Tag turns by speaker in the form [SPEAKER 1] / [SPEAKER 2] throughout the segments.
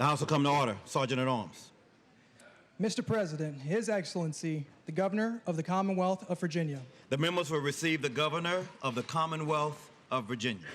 [SPEAKER 1] The House will come to order. Sergeant at Arms.
[SPEAKER 2] Mr. President, His Excellency, the Governor of the Commonwealth of Virginia.
[SPEAKER 1] The members will receive the Governor of the Commonwealth of Virginia.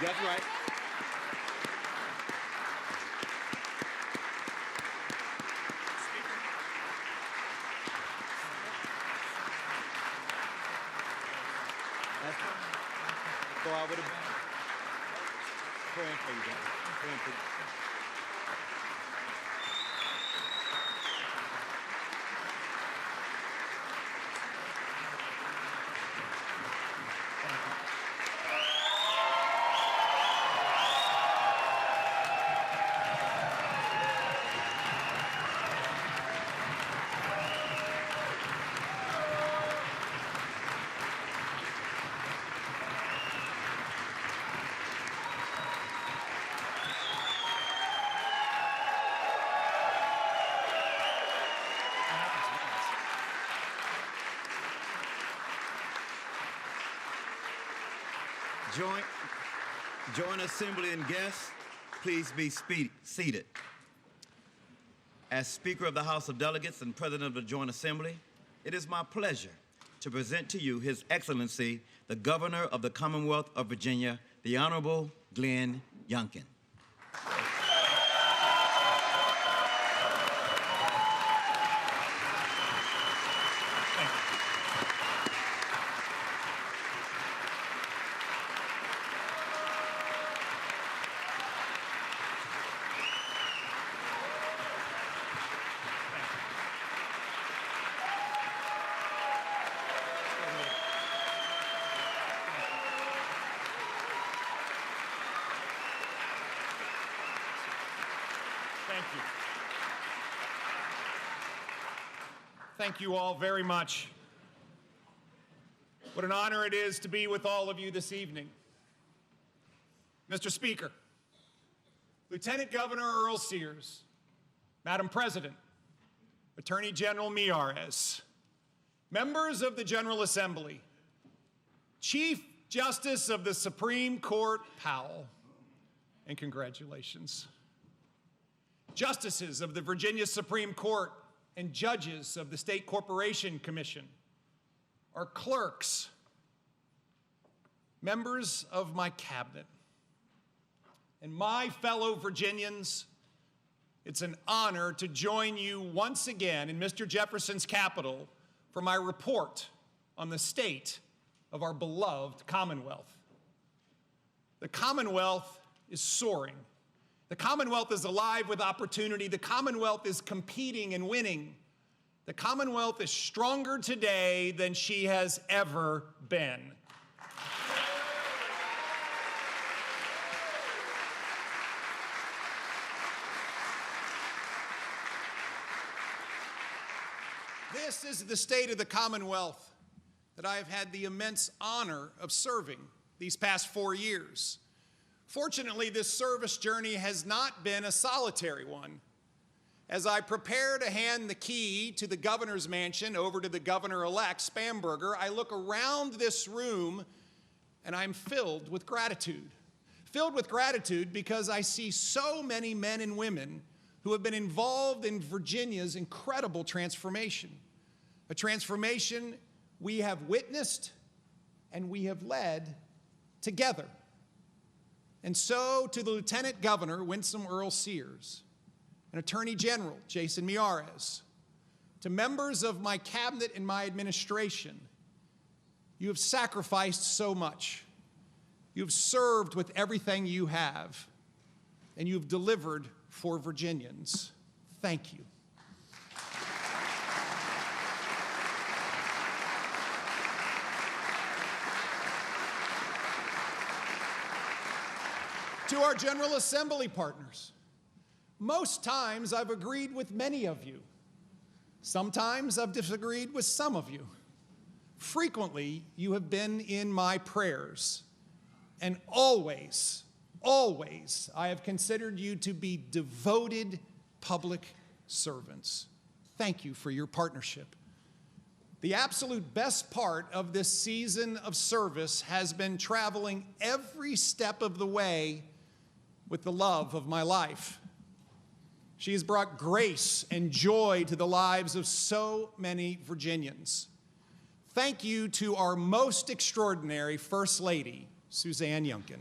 [SPEAKER 3] That's right. Go out with a praying for you guys. Praying for you.
[SPEAKER 1] Joint assembly and guests, please be seated. As Speaker of the House of Delegates and President of the Joint Assembly, it is my pleasure to present to you His Excellency, the Governor of the Commonwealth of Virginia, the Honorable Glenn Youngkin.
[SPEAKER 4] Thank you all very much. What an honor it is to be with all of you this evening. Mr. Speaker, Lieutenant Governor Earl Sears, Madam President, Attorney General Miyares, members of the General Assembly, Chief Justice of the Supreme Court Powell, and congratulations, Justices of the Virginia Supreme Court and judges of the State Corporation Commission, our clerks, members of my cabinet, and my fellow Virginians, it's an honor to join you once again in Mr. Jefferson's Capitol for my report on the state of our beloved Commonwealth. The Commonwealth is soaring. The Commonwealth is alive with opportunity. The Commonwealth is competing and winning. The Commonwealth is stronger today than she has ever been. This is the state of the Commonwealth that I have had the immense honor of serving these past 4 years. Fortunately, this service journey has not been a solitary one. As I prepare to hand the key to the governor's mansion over to the governor-elect, Spamberger, I look around this room and I'm filled with gratitude. Filled with gratitude because I see so many men and women who have been involved in Virginia's incredible transformation. A transformation we have witnessed and we have led together. And so to the Lieutenant Governor, Winsome Earl Sears, and Attorney General Jason Miyares, to members of my cabinet and my administration, you have sacrificed so much. You have served with everything you have, and you have delivered for Virginians. Thank you. To our General Assembly partners, most times I've agreed with many of you. Sometimes I've disagreed with some of you. Frequently, you have been in my prayers. And always, always, I have considered you to be devoted public servants. Thank you for your partnership. The absolute best part of this season of service has been traveling every step of the way with the love of my life. She has brought grace and joy to the lives of so many Virginians. Thank you to our most extraordinary First Lady, Suzanne Youngkin.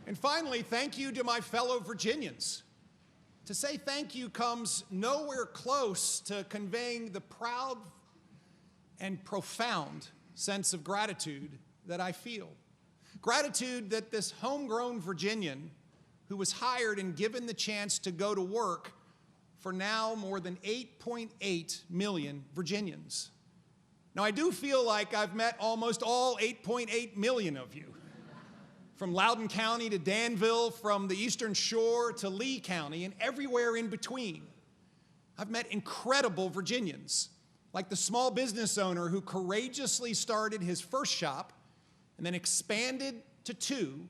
[SPEAKER 4] And finally, thank you to my fellow Virginians. To say thank you comes nowhere close to conveying the proud and profound sense of gratitude that I feel. Gratitude that this homegrown Virginian, who was hired and given the chance to go to work for now more than 8.8 million Virginians. Now, I do feel like I've met almost all 8.8 million of you. From Loudoun County to Danville, from the Eastern Shore to Lee County, and everywhere in between. I've met incredible Virginians, like the small business owner who courageously started his first shop and then expanded to 2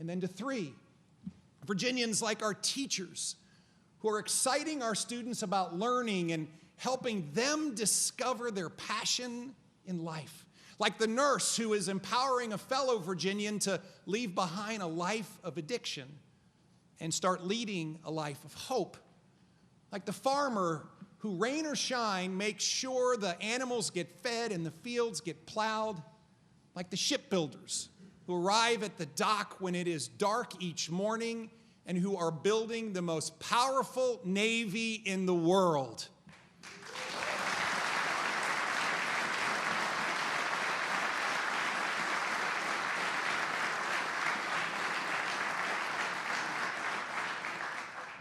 [SPEAKER 4] and then to 3. Virginians like our teachers who are exciting our students about learning and helping them discover their passion in life. Like the nurse who is empowering a fellow Virginian to leave behind a life of addiction and start leading a life of hope. Like the farmer who, rain or shine, makes sure the animals get fed and the fields get plowed. Like the shipbuilders who arrive at the dock when it is dark each morning and who are building the most powerful navy in the world.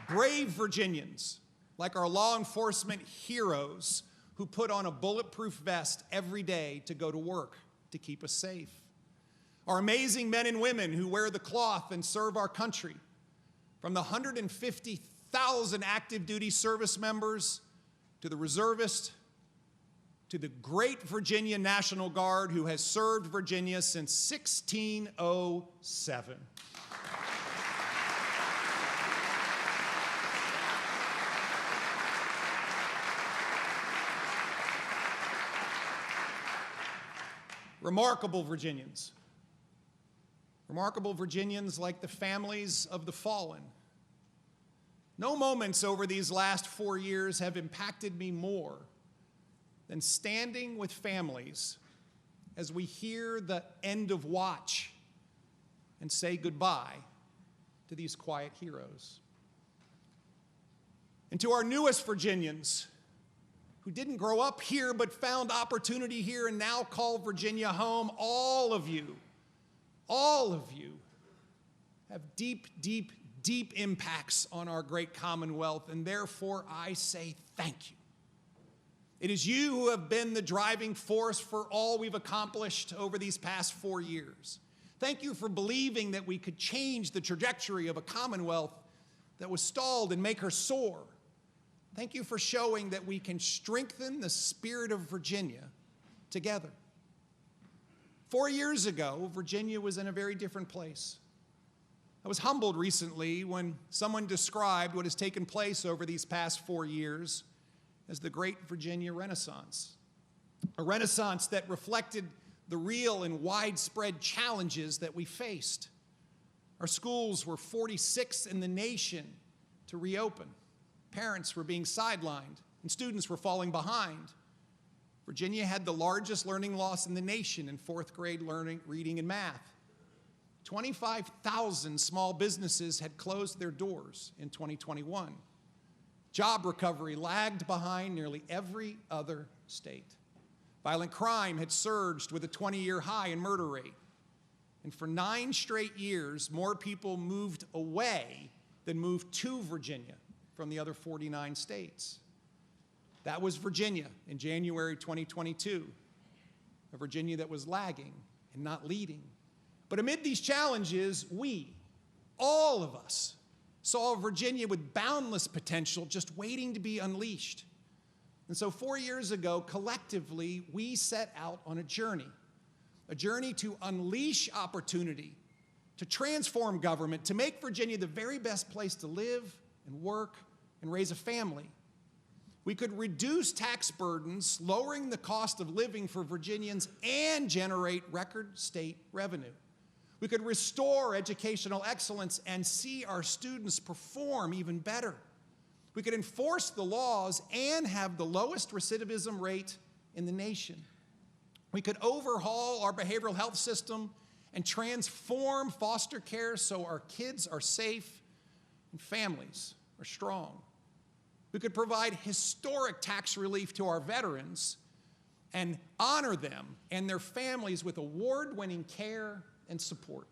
[SPEAKER 4] Brave Virginians, like our law enforcement heroes who put on a bulletproof vest every day to go to work to keep us safe. Our amazing men and women who wear the cloth and serve our country, from the 150,000 active duty service members to the reservist to the great Virginia National Guard who has served Virginia since 1607. Remarkable Virginians. Remarkable Virginians like the families of the fallen. No moments over these last 4 years have impacted me more than standing with families as we hear the end of watch and say goodbye to these quiet heroes. And to our newest Virginians, who didn't grow up here but found opportunity here and now call Virginia home, all of you have deep, deep, deep impacts on our great Commonwealth, and therefore I say thank you. It is you who have been the driving force for all we've accomplished over these past 4 years. Thank you for believing that we could change the trajectory of a Commonwealth that was stalled and make her soar. Thank you for showing that we can strengthen the spirit of Virginia together. 4 years ago, Virginia was in a very different place. I was humbled recently when someone described what has taken place over these past 4 years as the Great Virginia Renaissance. A renaissance that reflected the real and widespread challenges that we faced. Our schools were 46th in the nation to reopen. Parents were being sidelined, and students were falling behind. Virginia had the largest learning loss in the nation in 4th grade learning, reading, and math. 25,000 small businesses had closed their doors in 2021. Job recovery lagged behind nearly every other state. Violent crime had surged with a 20-year high in murder rate. And for 9 straight years, more people moved away than moved to Virginia from the other 49 states. That was Virginia in January 2022, a Virginia that was lagging and not leading. But amid these challenges, we, all of us, saw a Virginia with boundless potential just waiting to be unleashed. And so 4 years ago, collectively, we set out on a journey to unleash opportunity, to transform government, to make Virginia the very best place to live and work and raise a family. We could reduce tax burdens, lowering the cost of living for Virginians, and generate record state revenue. We could restore educational excellence and see our students perform even better. We could enforce the laws and have the lowest recidivism rate in the nation. We could overhaul our behavioral health system and transform foster care so our kids are safe and families are strong. We could provide historic tax relief to our veterans and honor them and their families with award-winning care and support.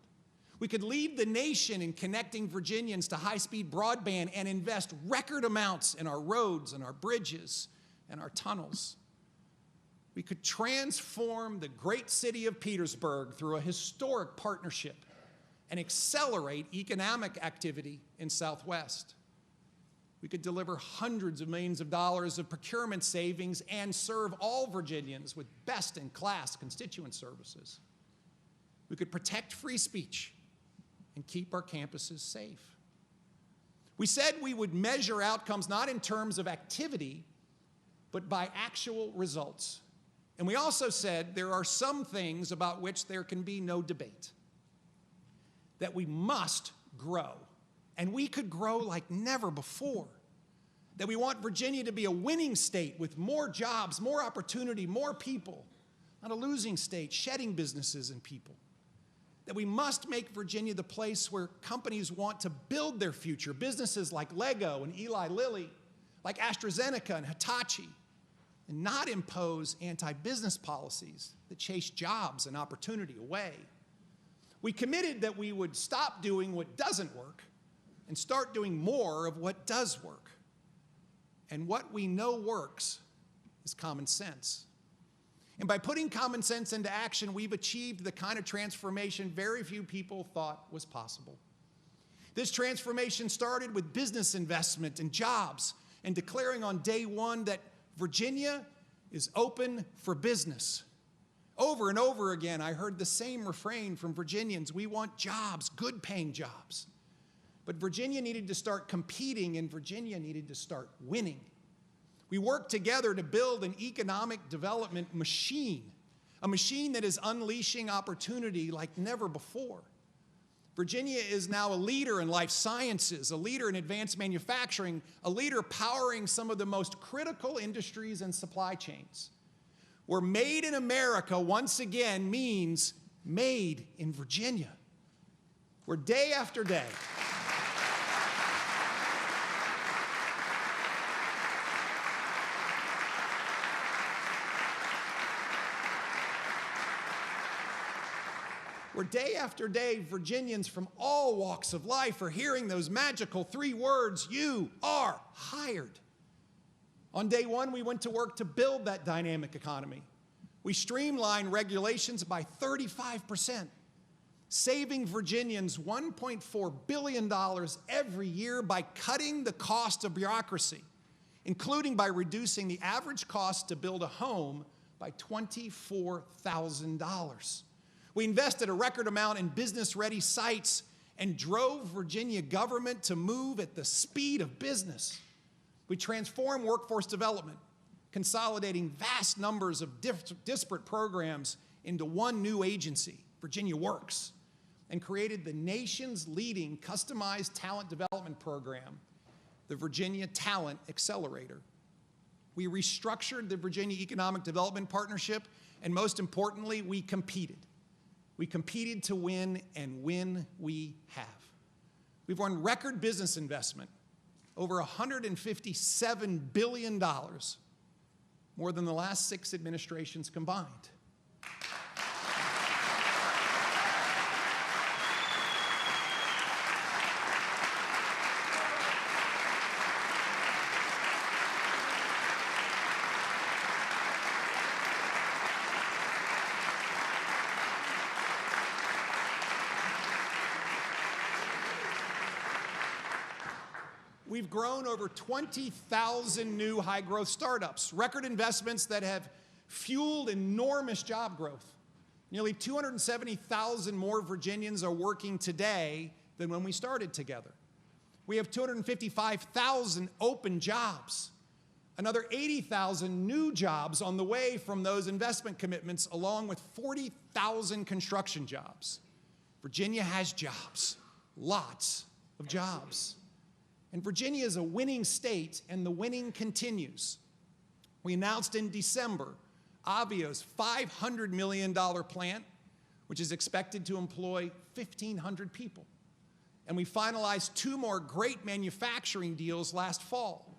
[SPEAKER 4] We could lead the nation in connecting Virginians to high-speed broadband and invest record amounts in our roads and our bridges and our tunnels. We could transform the great city of Petersburg through a historic partnership and accelerate economic activity in Southwest. We could deliver hundreds of millions of dollars of procurement savings and serve all Virginians with best-in-class constituent services. We could protect free speech and keep our campuses safe. We said we would measure outcomes not in terms of activity, but by actual results. And we also said there are some things about which there can be no debate, that we must grow. And we could grow like never before. That we want Virginia to be a winning state with more jobs, more opportunity, more people, not a losing state, shedding businesses and people. That we must make Virginia the place where companies want to build their future, businesses like Lego and Eli Lilly, like AstraZeneca and Hitachi, and not impose anti-business policies that chase jobs and opportunity away. We committed that we would stop doing what doesn't work and start doing more of what does work. And what we know works is common sense. And by putting common sense into action, we've achieved the kind of transformation very few people thought was possible. This transformation started with business investment and jobs and declaring on day one that Virginia is open for business. Over and over again, I heard the same refrain from Virginians: we want jobs, good paying jobs. But Virginia needed to start competing, and Virginia needed to start winning. We worked together to build an economic development machine, a machine that is unleashing opportunity like never before. Virginia is now a leader in life sciences, a leader in advanced manufacturing, a leader powering some of the most critical industries and supply chains. Where made in America once again means made in Virginia. Where day after day, where day after day, Virginians from all walks of life are hearing those magical 3 words, "You are hired." On day 1, we went to work to build that dynamic economy. We streamlined regulations by 35%, saving Virginians $1.4 billion every year by cutting the cost of bureaucracy, including by reducing the average cost to build a home by $24,000. We invested a record amount in business-ready sites and drove Virginia government to move at the speed of business. We transformed workforce development, consolidating vast numbers of disparate programs into one new agency, Virginia Works, and created the nation's leading customized talent development program, the Virginia Talent Accelerator. We restructured the Virginia Economic Development Partnership, and most importantly, we competed. We competed to win, and win we have. We've won record business investment, over $157 billion, more than the last 6 administrations combined. We've grown over 20,000 new high-growth startups, record investments that have fueled enormous job growth. Nearly 270,000 more Virginians are working today than when we started together. We have 255,000 open jobs, another 80,000 new jobs on the way from those investment commitments, along with 40,000 construction jobs. Virginia has jobs, lots of jobs. And Virginia is a winning state, and the winning continues. We announced in December Avio's $500 million plant, which is expected to employ 1,500 people. And we finalized 2 more great manufacturing deals last fall.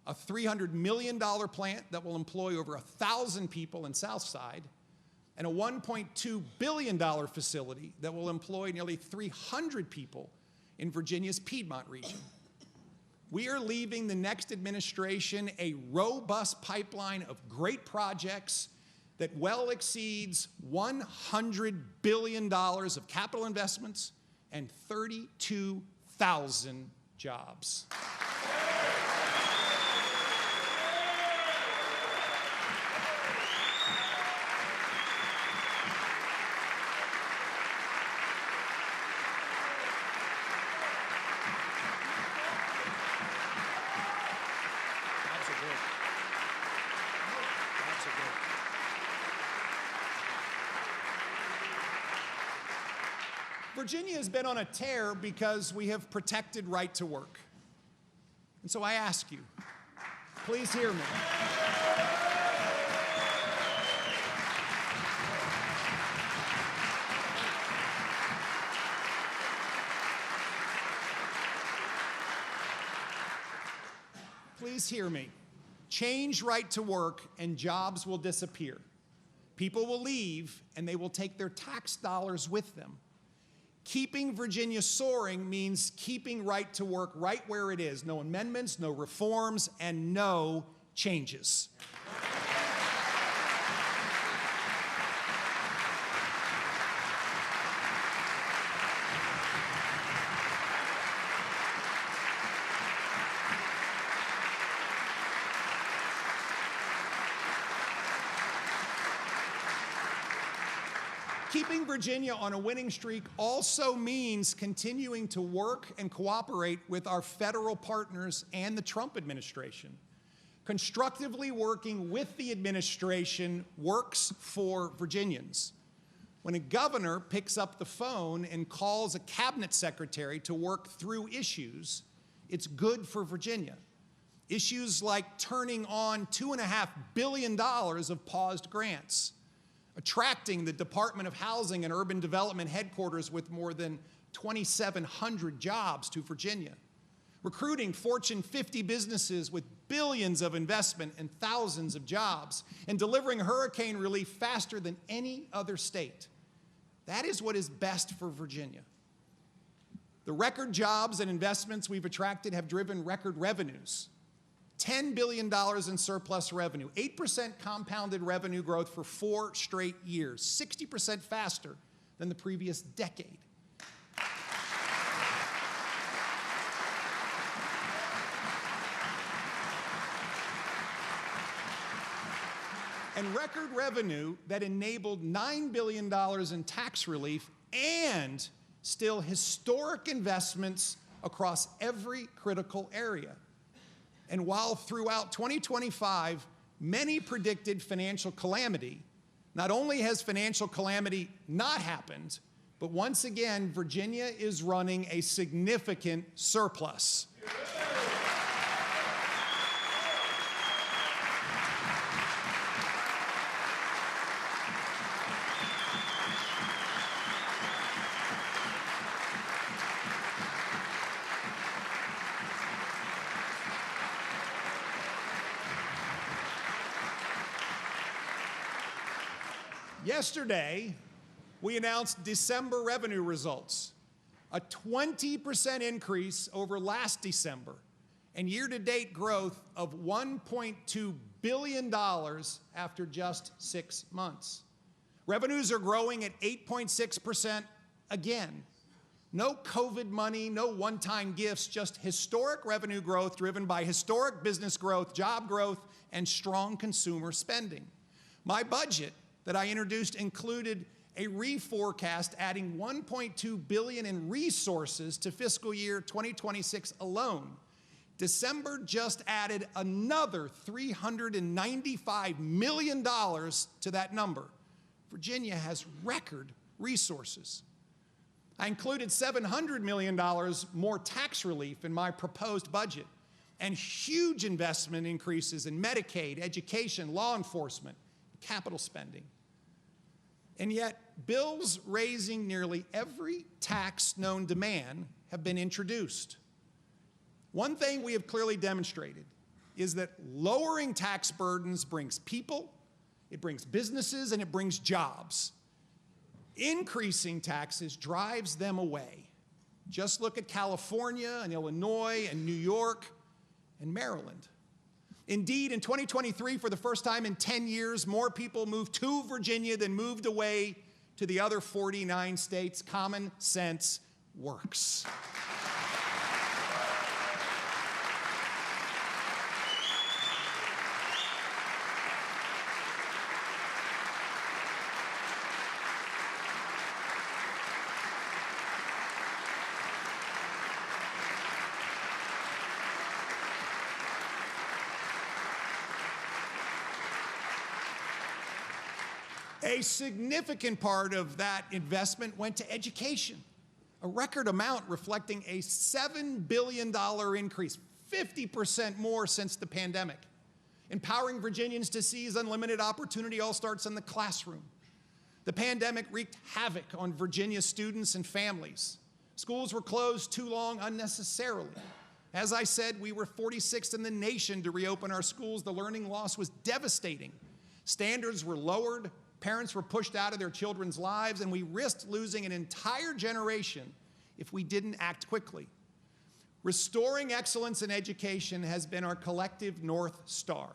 [SPEAKER 4] A $300 million plant that will employ over 1,000 people in Southside, and a $1.2 billion facility that will employ nearly 300 people in Virginia's Piedmont region. We are leaving the next administration a robust pipeline of great projects that well exceeds $100 billion of capital investments and 32,000 jobs. Virginia has been on a tear because we have protected right to work. And so I ask you, please hear me. Please hear me. Change right to work and jobs will disappear. People will leave and they will take their tax dollars with them. Keeping Virginia soaring means keeping right to work right where it is. No amendments, no reforms, and no changes. Keeping Virginia on a winning streak also means continuing to work and cooperate with our federal partners and the Trump administration. Constructively working with the administration works for Virginians. When a governor picks up the phone and calls a cabinet secretary to work through issues, it's good for Virginia. Issues like turning on $2.5 billion of paused grants, attracting the Department of Housing and Urban Development headquarters with more than 2,700 jobs to Virginia, recruiting Fortune 50 businesses with billions of investment and thousands of jobs, and delivering hurricane relief faster than any other state. That is what is best for Virginia. The record jobs and investments we've attracted have driven record revenues. $10 billion in surplus revenue, 8% compounded revenue growth for 4 straight years, 60% faster than the previous decade. And record revenue that enabled $9 billion in tax relief and still historic investments across every critical area. And while throughout 2025, many predicted financial calamity, not only has financial calamity not happened, but once again, Virginia is running a significant surplus. Yesterday, we announced December revenue results, a 20% increase over last December, and year-to-date growth of $1.2 billion after just 6 months. Revenues are growing at 8.6% again. No COVID money, no one-time gifts, just historic revenue growth driven by historic business growth, job growth, and strong consumer spending. My budget that I introduced included a reforecast adding $1.2 billion in resources to fiscal year 2026 alone. December just added another $395 million to that number. Virginia has record resources. I included $700 million more tax relief in my proposed budget and huge investment increases in Medicaid, education, law enforcement, capital spending. And yet, bills raising nearly every tax known to man have been introduced. One thing we have clearly demonstrated is that lowering tax burdens brings people, it brings businesses, and it brings jobs. Increasing taxes drives them away. Just look at California and Illinois and New York and Maryland. Indeed, in 2023, for the first time in 10 years, more people moved to Virginia than moved away to the other 49 states. Common sense works. A significant part of that investment went to education, a record amount reflecting a $7 billion increase, 50% more since the pandemic. Empowering Virginians to seize unlimited opportunity all starts in the classroom. The pandemic wreaked havoc on Virginia students and families. Schools were closed too long unnecessarily. As I said, we were 46th in the nation to reopen our schools. The learning loss was devastating. Standards were lowered. Parents were pushed out of their children's lives, and we risked losing an entire generation if we didn't act quickly. Restoring excellence in education has been our collective North Star.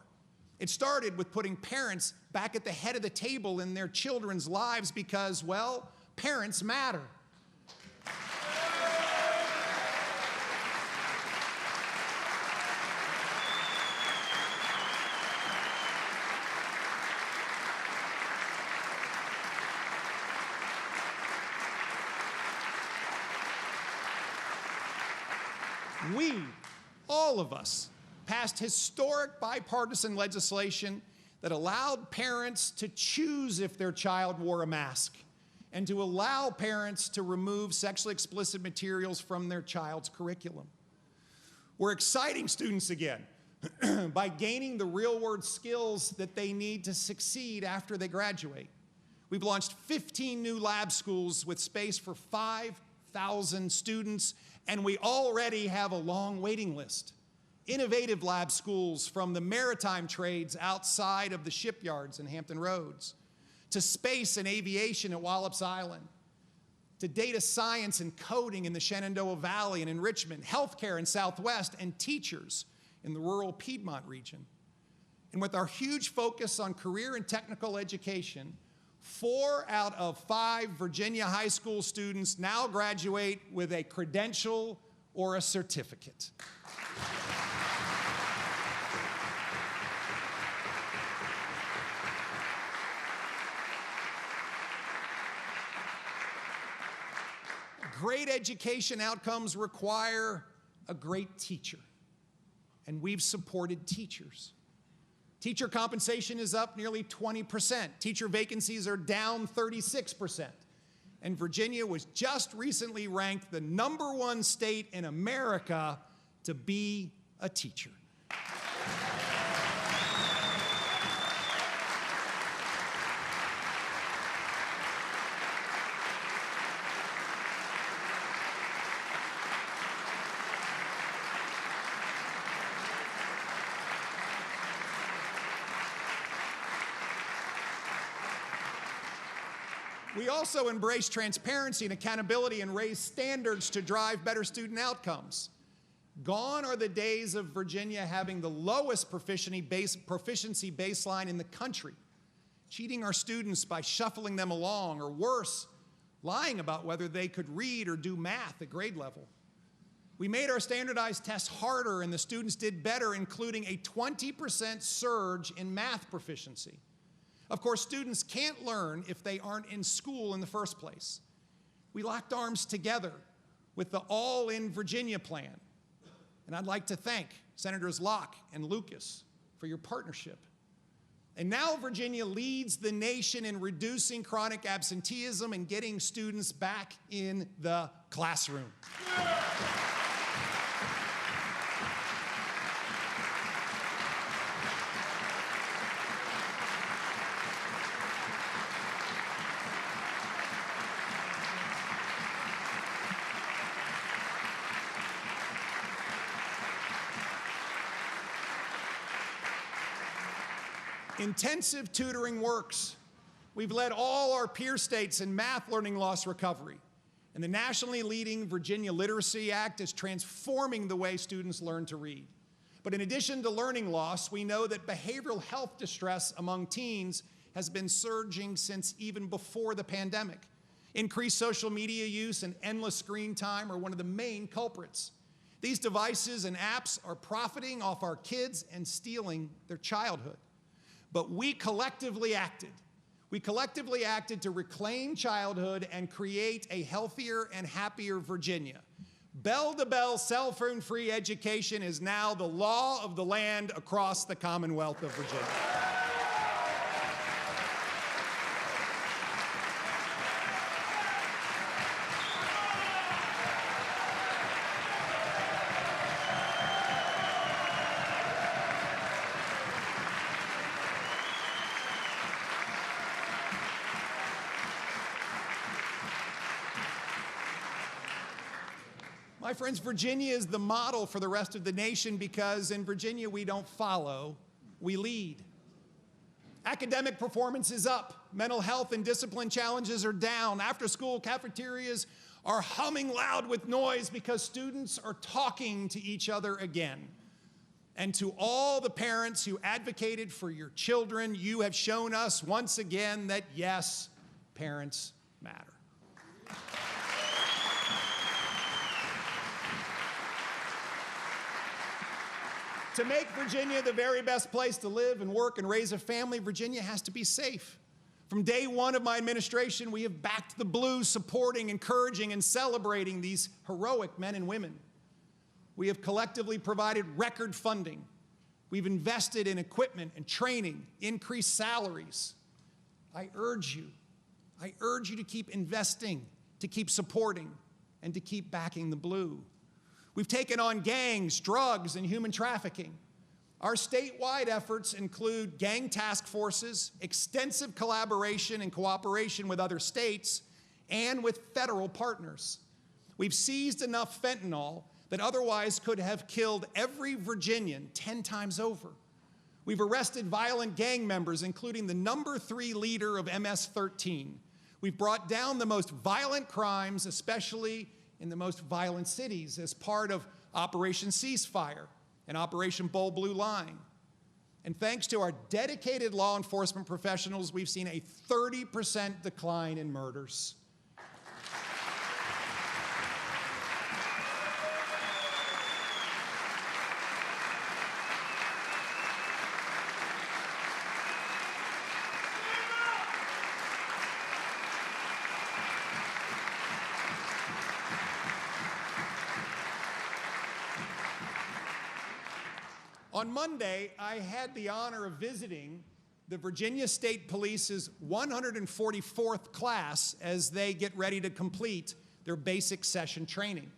[SPEAKER 4] It started with putting parents back at the head of the table in their children's lives because, well, parents matter. We, all of us, passed historic bipartisan legislation that allowed parents to choose if their child wore a mask and to allow parents to remove sexually explicit materials from their child's curriculum. We're exciting students again by gaining the real-world skills that they need to succeed after they graduate. We've launched 15 new lab schools with space for 5,000 students, and we already have a long waiting list. Innovative lab schools from the maritime trades outside of the shipyards in Hampton Roads, to space and aviation at Wallops Island, to data science and coding in the Shenandoah Valley and in Richmond, healthcare in Southwest, and teachers in the rural Piedmont region. And with our huge focus on career and technical education, 4 out of 5 Virginia high school students now graduate with a credential or a certificate. Great education outcomes require a great teacher, and we've supported teachers. Teacher compensation is up nearly 20%. Teacher vacancies are down 36%. And Virginia was just recently ranked the #1 state in America to be a teacher. We also embrace transparency and accountability and raise standards to drive better student outcomes. Gone are the days of Virginia having the lowest proficiency baseline in the country, cheating our students by shuffling them along, or worse, lying about whether they could read or do math at grade level. We made our standardized tests harder and the students did better, including a 20% surge in math proficiency. Of course, students can't learn if they aren't in school in the first place. We locked arms together with the All in Virginia plan. And I'd like to thank Senators Locke and Lucas for your partnership. And now Virginia leads the nation in reducing chronic absenteeism and getting students back in the classroom. Intensive tutoring works. We've led all our peer states in math learning loss recovery. And the nationally leading Virginia Literacy Act is transforming the way students learn to read. But in addition to learning loss, we know that behavioral health distress among teens has been surging since even before the pandemic. Increased social media use and endless screen time are one of the main culprits. These devices and apps are profiting off our kids and stealing their childhood. But we collectively acted. We collectively acted to reclaim childhood and create a healthier and happier Virginia. Bell-to-bell cell phone-free education is now the law of the land across the Commonwealth of Virginia. My friends, Virginia is the model for the rest of the nation because in Virginia we don't follow, we lead. Academic performance is up. Mental health and discipline challenges are down. After-school cafeterias are humming loud with noise because students are talking to each other again. And to all the parents who advocated for your children, you have shown us once again that yes, parents matter. To make Virginia the very best place to live and work and raise a family, Virginia has to be safe. From day one of my administration, we have backed the Blues, supporting, encouraging, and celebrating these heroic men and women. We have collectively provided record funding. We've invested in equipment and training, increased salaries. I urge you to keep investing, to keep supporting, and to keep backing the Blue. We've taken on gangs, drugs, and human trafficking. Our statewide efforts include gang task forces, extensive collaboration and cooperation with other states, and with federal partners. We've seized enough fentanyl that otherwise could have killed every Virginian 10 times over. We've arrested violent gang members, including the #3 leader of MS-13. We've brought down the most violent crimes, especially in the most violent cities, as part of Operation Ceasefire and Operation Bold Blue Line. And thanks to our dedicated law enforcement professionals, we've seen a 30% decline in murders. On Monday, I had the honor of visiting the Virginia State Police's 144th class as they get ready to complete their basic session training.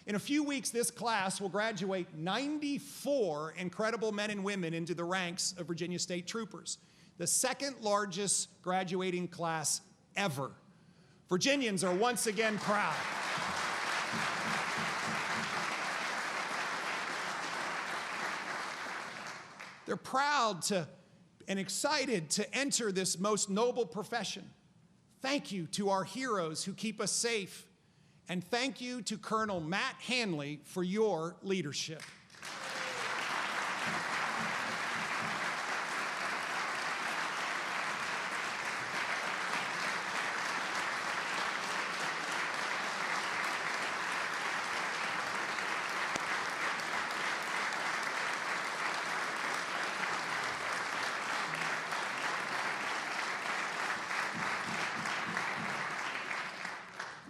[SPEAKER 4] In a few weeks, this class will graduate 94 incredible men and women into the ranks of Virginia State Troopers, the second largest graduating class ever. Virginians are once again proud. They're proud and excited to enter this most noble profession. Thank you to our heroes who keep us safe. And thank you to Colonel Matt Hanley for your leadership.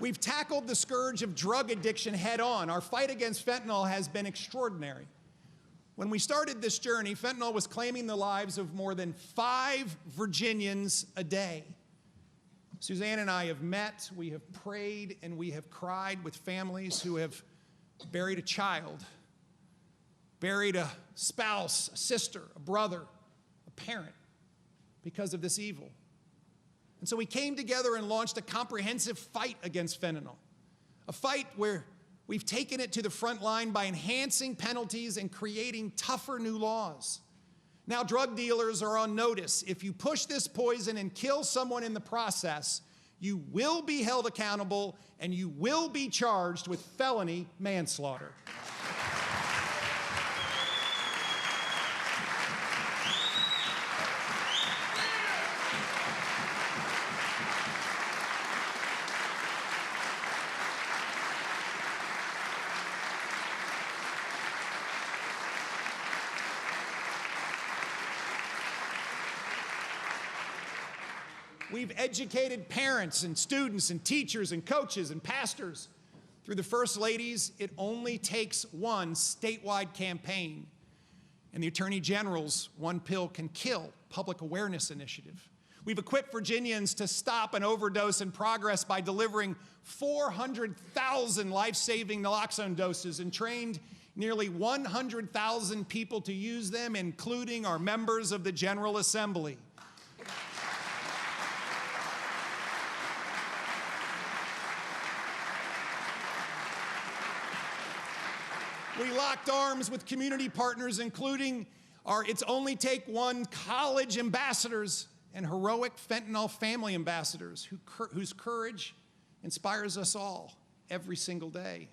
[SPEAKER 4] We've tackled the scourge of drug addiction head on. Our fight against fentanyl has been extraordinary. When we started this journey, fentanyl was claiming the lives of more than 5 Virginians a day. Suzanne and I have met, we have prayed, and we have cried with families who have buried a child, buried a spouse, a sister, a brother, a parent because of this evil. And so we came together and launched a comprehensive fight against fentanyl, a fight where we've taken it to the front line by enhancing penalties and creating tougher new laws. Now drug dealers are on notice. If you push this poison and kill someone in the process, you will be held accountable and you will be charged with felony manslaughter. We've educated parents and students and teachers and coaches and pastors. Through the First Lady's It Only Takes One statewide campaign and the Attorney General's One Pill Can Kill public awareness initiative. We've equipped Virginians to stop an overdose in progress by delivering 400,000 life-saving naloxone doses and trained nearly 100,000 people to use them, including our members of the General Assembly. We locked arms with community partners, including our It's Only Take One college ambassadors and heroic fentanyl family ambassadors whose courage inspires us all every single day.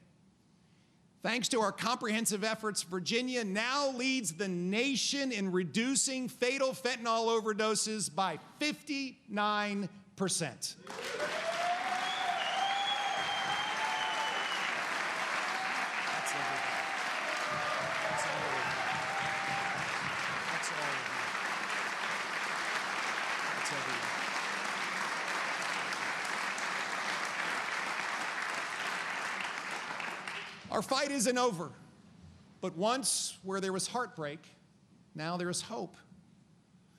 [SPEAKER 4] Thanks to our comprehensive efforts, Virginia now leads the nation in reducing fatal fentanyl overdoses by 59%. Our fight isn't over, but once where there was heartbreak, now there is hope.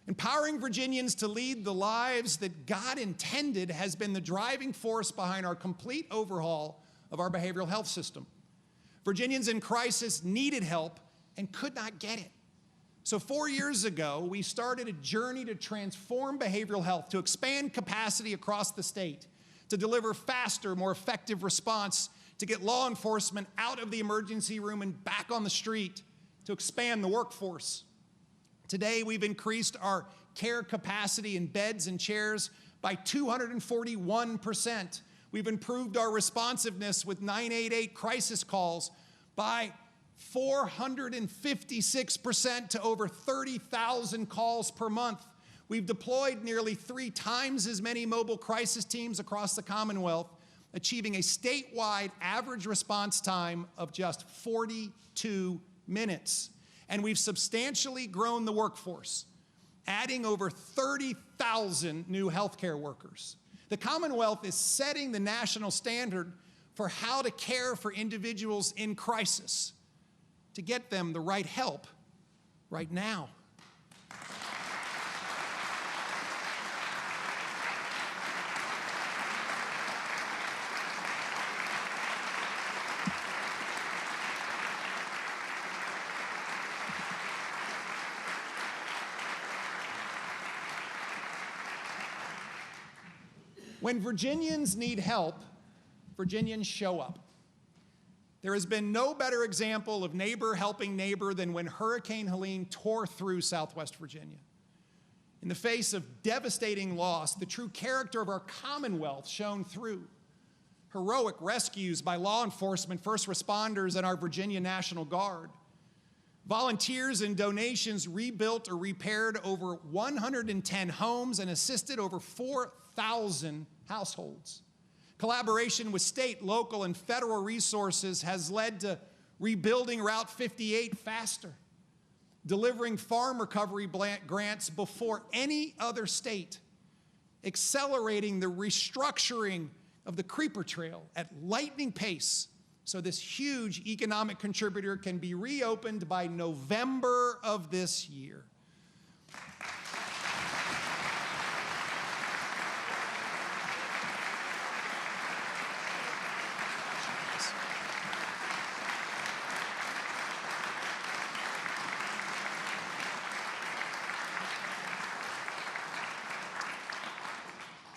[SPEAKER 4] Empowering Virginians to lead the lives that God intended has been the driving force behind our complete overhaul of our behavioral health system. Virginians in crisis needed help and could not get it. So 4 years ago, we started a journey to transform behavioral health, to expand capacity across the state, to deliver faster, more effective response, to get law enforcement out of the emergency room and back on the street, to expand the workforce. Today, we've increased our care capacity in beds and chairs by 241%. We've improved our responsiveness with 988 crisis calls by 456% to over 30,000 calls per month. We've deployed nearly 3 times as many mobile crisis teams across the Commonwealth, achieving a statewide average response time of just 42 minutes. And we've substantially grown the workforce, adding over 30,000 new healthcare workers. The Commonwealth is setting the national standard for how to care for individuals in crisis, to get them the right help right now. When Virginians need help, Virginians show up. There has been no better example of neighbor helping neighbor than when Hurricane Helene tore through Southwest Virginia. In the face of devastating loss, the true character of our Commonwealth shone through. Heroic rescues by law enforcement, first responders, and our Virginia National Guard. Volunteers and donations rebuilt or repaired over 110 homes and assisted over 4,000 households. Collaboration with state, local, and federal resources has led to rebuilding Route 58 faster, delivering farm recovery grants before any other state, accelerating the restructuring of the Creeper Trail at lightning pace so this huge economic contributor can be reopened by November of this year.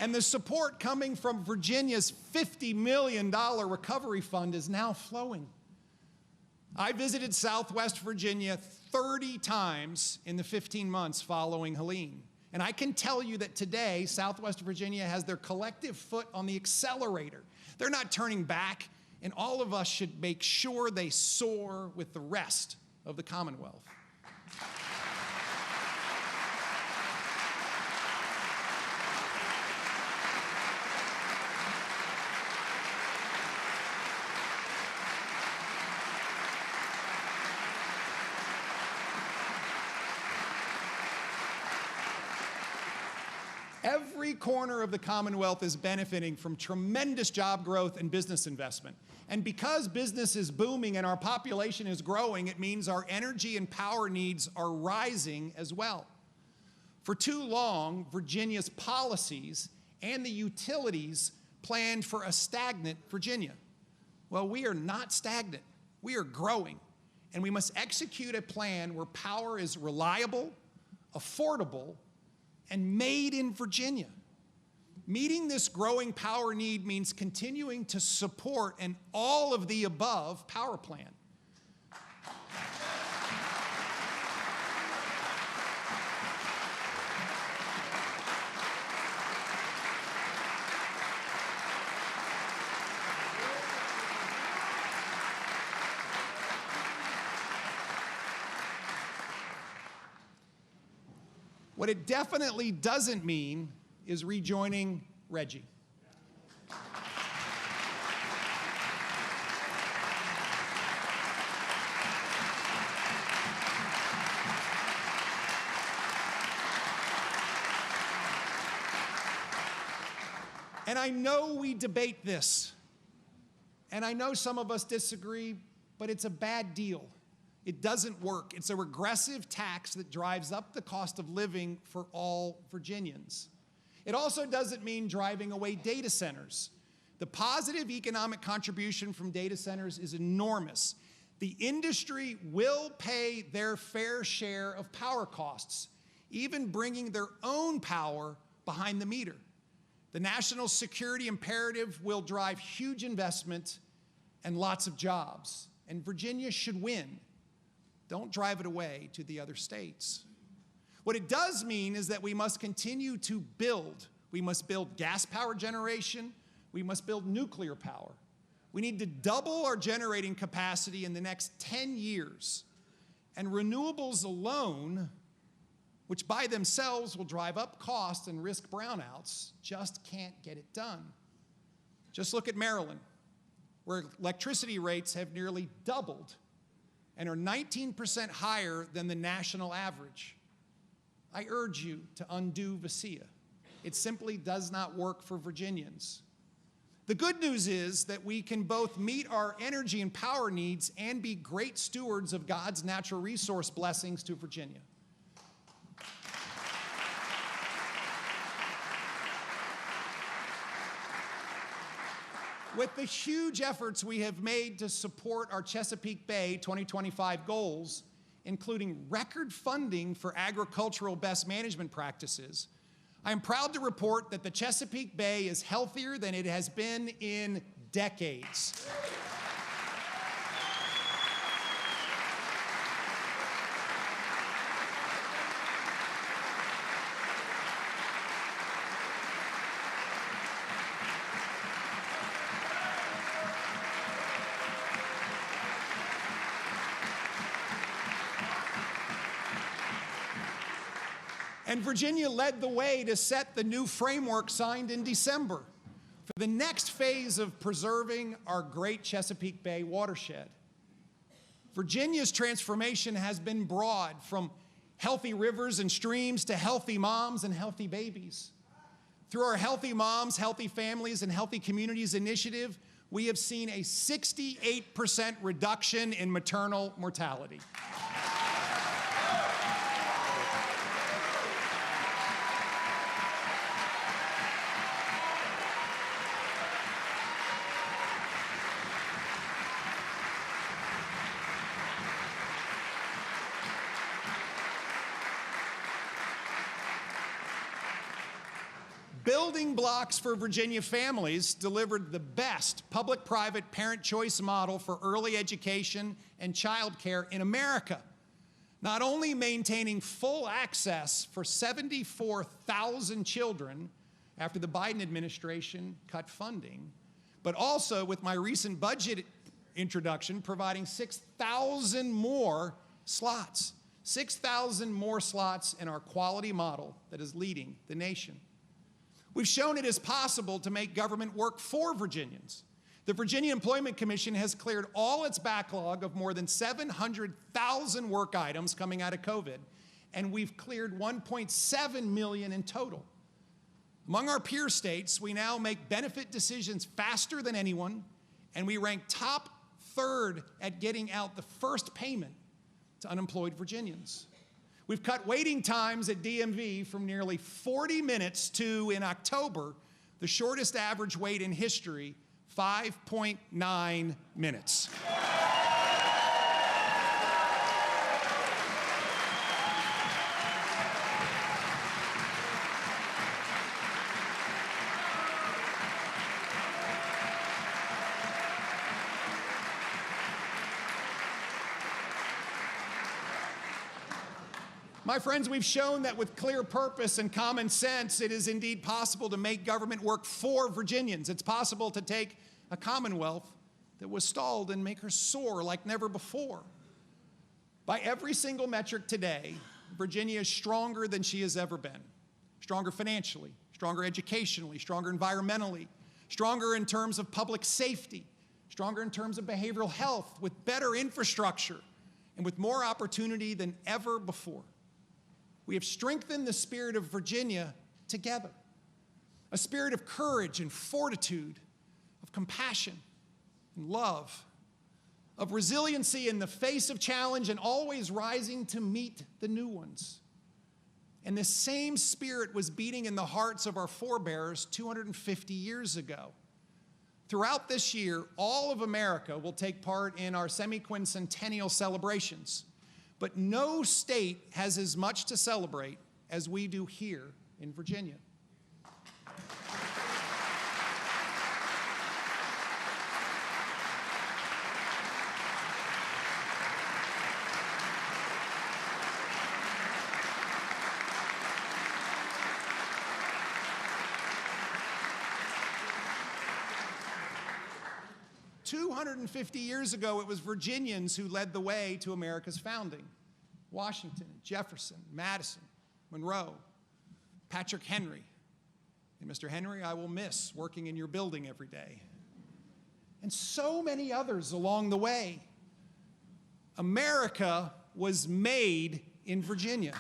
[SPEAKER 4] And the support coming from Virginia's $50 million recovery fund is now flowing. I visited Southwest Virginia 30 times in the 15 months following Helene. And I can tell you that today, Southwest Virginia has their collective foot on the accelerator. They're not turning back, and all of us should make sure they soar with the rest of the Commonwealth. Every corner of the Commonwealth is benefiting from tremendous job growth and business investment. And because business is booming and our population is growing, it means our energy and power needs are rising as well. For too long, Virginia's policies and the utilities planned for a stagnant Virginia. Well, we are not stagnant. We are growing. And we must execute a plan where power is reliable, affordable, and made in Virginia. Meeting this growing power need means continuing to support an all-of-the-above power plan. What it definitely doesn't mean is rejoining Reggie. And I know we debate this, and I know some of us disagree, but it's a bad deal. It doesn't work. It's a regressive tax that drives up the cost of living for all Virginians. It also doesn't mean driving away data centers. The positive economic contribution from data centers is enormous. The industry will pay their fair share of power costs, even bringing their own power behind the meter. The national security imperative will drive huge investment and lots of jobs, and Virginia should win. Don't drive it away to the other states. What it does mean is that we must continue to build We must build gas power generation. We must build nuclear power. We need to double our generating capacity in the next 10 years. And renewables alone, which by themselves will drive up costs and risk brownouts, just can't get it done. Just look at Maryland, where electricity rates have nearly doubled and are 19% higher than the national average. I urge you to undo VASIA. It simply does not work for Virginians. The good news is that we can both meet our energy and power needs and be great stewards of God's natural resource blessings to Virginia. With the huge efforts we have made to support our Chesapeake Bay 2025 goals, including record funding for agricultural best management practices, I am proud to report that the Chesapeake Bay is healthier than it has been in decades. And Virginia led the way to set the new framework signed in December for the next phase of preserving our great Chesapeake Bay watershed. Virginia's transformation has been broad, from healthy rivers and streams to healthy moms and healthy babies. Through our Healthy Moms, Healthy Families, and Healthy Communities initiative, we have seen a 68% reduction in maternal mortality. Building blocks for Virginia families delivered the best public-private parent choice model for early education and childcare in America, not only maintaining full access for 74,000 children after the Biden administration cut funding, but also, with my recent budget introduction, providing 6,000 more slots. 6,000 more slots in our quality model that is leading the nation. We've shown it is possible to make government work for Virginians. The Virginia Employment Commission has cleared all its backlog of more than 700,000 work items coming out of COVID, and we've cleared 1.7 million in total. Among our peer states, we now make benefit decisions faster than anyone, and we rank top third at getting out the first payment to unemployed Virginians. We've cut waiting times at DMV from nearly 40 minutes to, in October, the shortest average wait in history, 5.9 minutes. My friends, we've shown that with clear purpose and common sense, it is indeed possible to make government work for Virginians. It's possible to take a Commonwealth that was stalled and make her soar like never before. By every single metric today, Virginia is stronger than she has ever been. Stronger financially, stronger educationally, stronger environmentally, stronger in terms of public safety, stronger in terms of behavioral health, with better infrastructure, and with more opportunity than ever before. We have strengthened the spirit of Virginia together, a spirit of courage and fortitude, of compassion and love, of resiliency in the face of challenge and always rising to meet the new ones. And this same spirit was beating in the hearts of our forebears 250 years ago. Throughout this year, all of America will take part in our semi-quincentennial celebrations. But no state has as much to celebrate as we do here in Virginia. 250 years ago, it was Virginians who led the way to America's founding. Washington, Jefferson, Madison, Monroe, Patrick Henry. And Mr. Henry, I will miss working in your building every day. And so many others along the way. America was made in Virginia.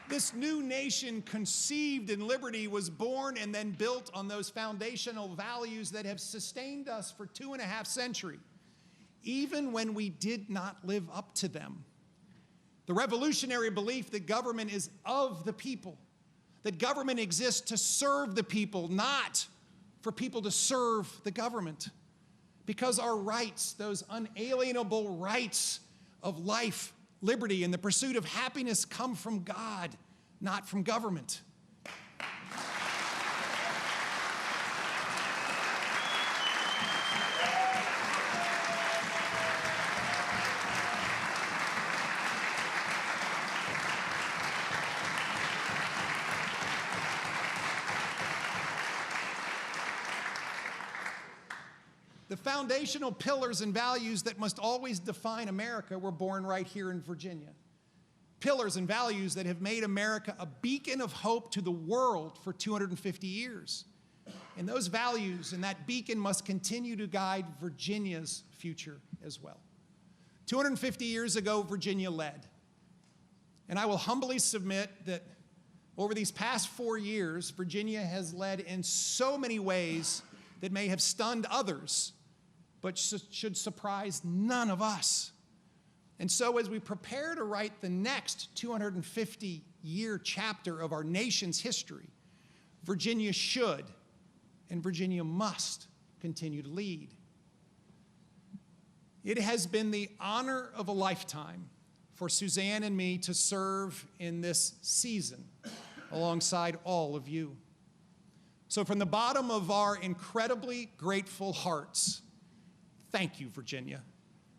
[SPEAKER 4] This new nation conceived in liberty was born and then built on those foundational values that have sustained us for 2.5 centuries, even when we did not live up to them. The revolutionary belief that government is of the people, that government exists to serve the people, not for people to serve the government. Because our rights, those unalienable rights of life, liberty, and the pursuit of happiness come from God, not from government. The foundational pillars and values that must always define America were born right here in Virginia. Pillars and values that have made America a beacon of hope to the world for 250 years. And those values and that beacon must continue to guide Virginia's future as well. 250 years ago, Virginia led. And I will humbly submit that over these past 4 years, Virginia has led in so many ways that may have stunned others, but should surprise none of us. And so as we prepare to write the next 250-year chapter of our nation's history, Virginia should and Virginia must continue to lead. It has been the honor of a lifetime for Suzanne and me to serve in this season alongside all of you. So from the bottom of our incredibly grateful hearts, thank you, Virginia.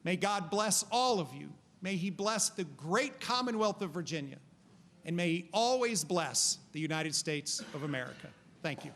[SPEAKER 4] May God bless all of you. May He bless the great Commonwealth of Virginia. And may He always bless the United States of America. Thank you.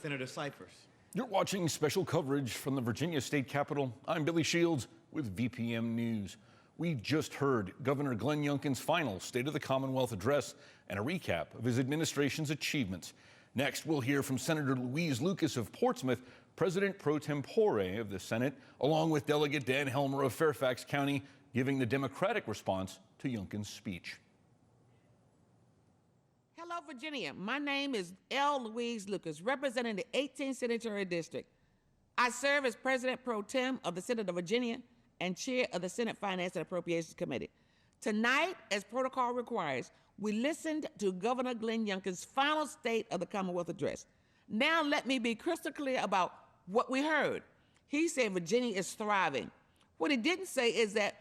[SPEAKER 1] Senator Cyphers.
[SPEAKER 5] You're watching special coverage from the Virginia State Capitol. I'm Billy Shields with VPM News. We just heard Governor Glenn Youngkin's final State of the Commonwealth address and a recap of his administration's achievements. Next, we'll hear from Senator Louise Lucas of Portsmouth, President pro tempore of the Senate, along with Delegate Dan Helmer of Fairfax County, giving the Democratic response to Youngkin's speech.
[SPEAKER 6] Hello, Virginia. My name is Louise Lucas, representing the 18th Senatorial District. I serve as President pro tem of the Senate of Virginia and Chair of the Senate Finance and Appropriations Committee. Tonight, as protocol requires, we listened to Governor Glenn Youngkin's final State of the Commonwealth address. Now let me be crystal clear about what we heard. He said Virginia is thriving. What he didn't say is that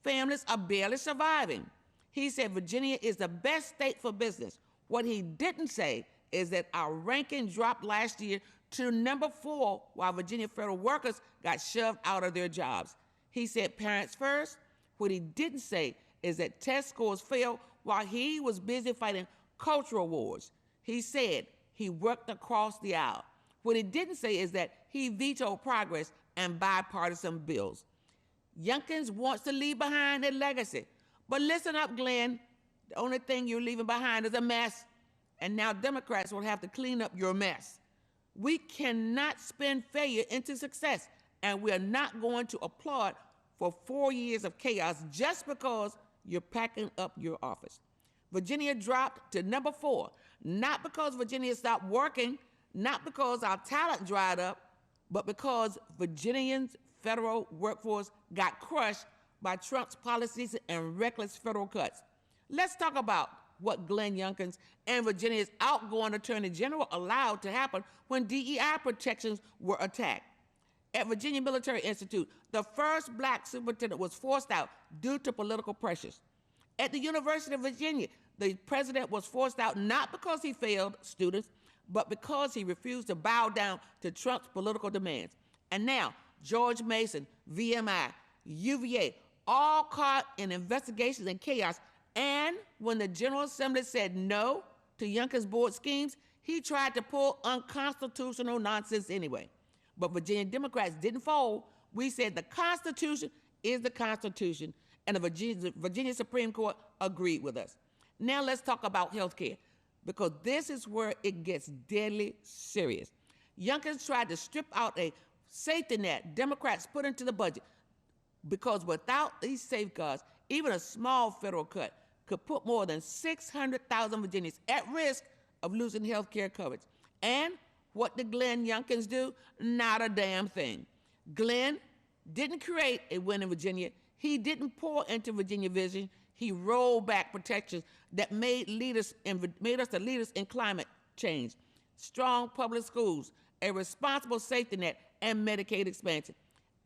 [SPEAKER 6] families are barely surviving. He said Virginia is the best state for business. What he didn't say is that our ranking dropped last year to number 4, while Virginia federal workers got shoved out of their jobs. He said parents first. What he didn't say is that test scores failed while he was busy fighting cultural wars. He said he worked across the aisle. What he didn't say is that he vetoed progress and bipartisan bills. Youngkin wants to leave behind a legacy. But listen up, Glenn. The only thing you're leaving behind is a mess. And now Democrats will have to clean up your mess. We cannot spin failure into success, and we're not going to applaud for 4 years of chaos just because you're packing up your office. Virginia dropped to number 4, not because Virginia stopped working, not because our talent dried up, but because Virginians' federal workforce got crushed by Trump's policies and reckless federal cuts. Let's talk about what Glenn Youngkin and Virginia's outgoing Attorney General allowed to happen when DEI protections were attacked. At Virginia Military Institute, the first black superintendent was forced out due to political pressures. At the University of Virginia, the president was forced out not because he failed students, but because he refused to bow down to Trump's political demands. And now, George Mason, VMI, UVA, all caught in investigations and chaos. And when the General Assembly said no to Youngkin's board schemes, he tried to pull unconstitutional nonsense anyway. But Virginia Democrats didn't fold. We said the Constitution is the Constitution, and the Virginia Supreme Court agreed with us. Now let's talk about health care, because this is where it gets deadly serious. Youngkin tried to strip out a safety net Democrats put into the budget, because without these safeguards, even a small federal cut could put more than 600,000 Virginians at risk of losing health care coverage. And what did Glenn Youngkin do? Not a damn thing. Glenn didn't create a win in Virginia. He didn't pour into Virginia vision. He rolled back protections that made us the leaders in climate change. Strong public schools, a responsible safety net, and Medicaid expansion.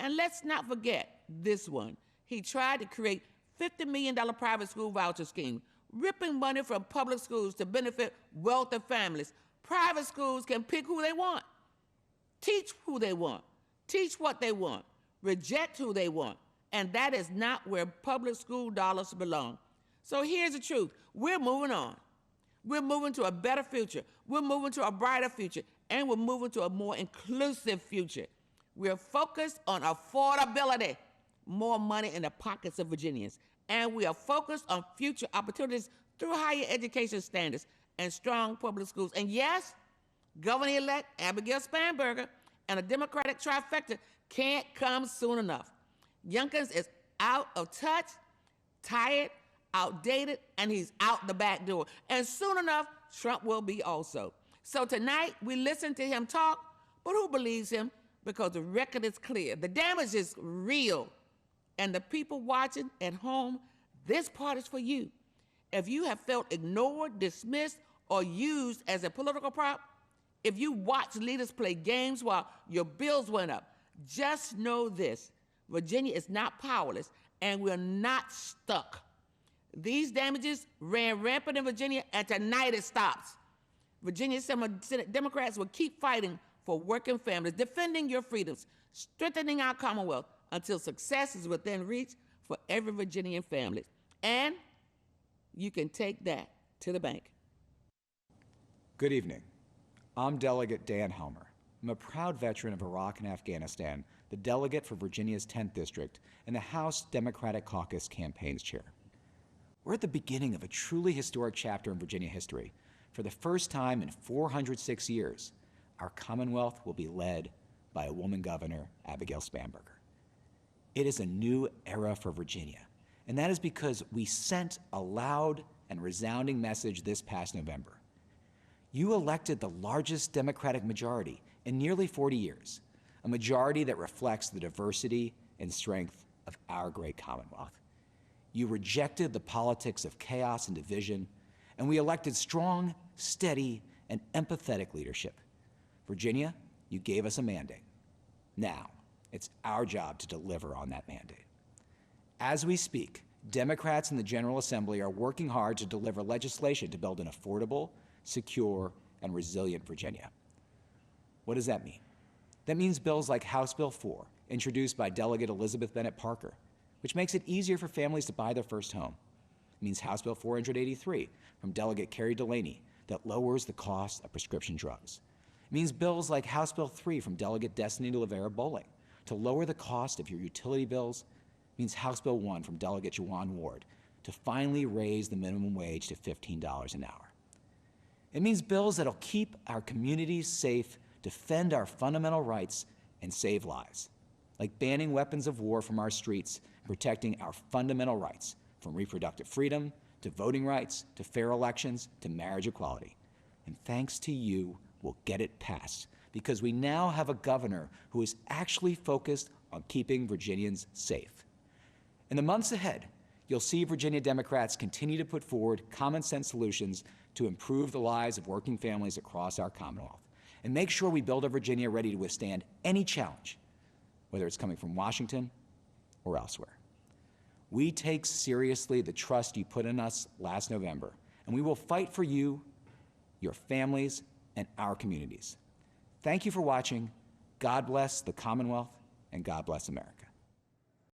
[SPEAKER 6] And let's not forget this one. He tried to create $50 million private school voucher scheme, ripping money from public schools to benefit wealthy families. Private schools can pick who they want, teach who they want, teach what they want, reject who they want, and that is not where public school dollars belong. So here's the truth. We're moving on. We're moving to a better future. We're moving to a brighter future, and we're moving to a more inclusive future. We're focused on affordability, more money in the pockets of Virginians, and we are focused on future opportunities through higher education standards and strong public schools. And yes, Governor-elect Abigail Spanberger and a Democratic trifecta can't come soon enough. Youngkin is out of touch, tired, outdated, and he's out the back door. And soon enough, Trump will be also. So tonight, we listen to him talk, but who believes him? Because the record is clear. The damage is real. And the people watching at home, this part is for you. If you have felt ignored, dismissed, or used as a political prop, if you watch leaders play games while your bills went up, just know this: Virginia is not powerless, and we're not stuck. These damages ran rampant in Virginia, and tonight it stops. Virginia Senate Democrats will keep fighting for working families, defending your freedoms, strengthening our Commonwealth until success is within reach for every Virginian family. And you can take that to the bank.
[SPEAKER 7] Good evening. I'm Delegate Dan Helmer. I'm a proud veteran of Iraq and Afghanistan, the delegate for Virginia's 10th District, and the House Democratic Caucus Campaigns Chair. We're at the beginning of a truly historic chapter in Virginia history. for the first time in 406 years, our Commonwealth will be led by a woman governor, Abigail Spanberger. It is a new era for Virginia, and that is because we sent a loud and resounding message this past November. You elected the largest Democratic majority in nearly 40 years, a majority that reflects the diversity and strength of our great Commonwealth. You rejected the politics of chaos and division, and we elected strong, steady, and empathetic leadership. Virginia, you gave us a mandate. Now, it's our job to deliver on that mandate. As we speak, Democrats in the General Assembly are working hard to deliver legislation to build an affordable, secure, and resilient Virginia. What does that mean? That means bills like House Bill 4, introduced by Delegate Elizabeth Bennett Parker, which makes it easier for families to buy their first home. It means House Bill 483 from Delegate Carrie Delaney that lowers the cost of prescription drugs. It means bills like House Bill 3 from Delegate Destiny Lavera Bowling to lower the cost of your utility bills. It means House Bill 1 from Delegate Juwan Ward to finally raise the minimum wage to $15 an hour. It means bills that'll keep our communities safe, defend our fundamental rights, and save lives, like banning weapons of war from our streets and protecting our fundamental rights, from reproductive freedom to voting rights to fair elections to marriage equality. And thanks to you, we'll get it passed, because we now have a governor who is actually focused on keeping Virginians safe. In the months ahead, you'll see Virginia Democrats continue to put forward common sense solutions to improve the lives of working families across our Commonwealth, and make sure we build a Virginia ready to withstand any challenge, whether it's coming from Washington or elsewhere. We take seriously the trust you put in us last November, and we will fight for you, your families, and our communities. Thank you for watching. God bless the Commonwealth, and God bless America.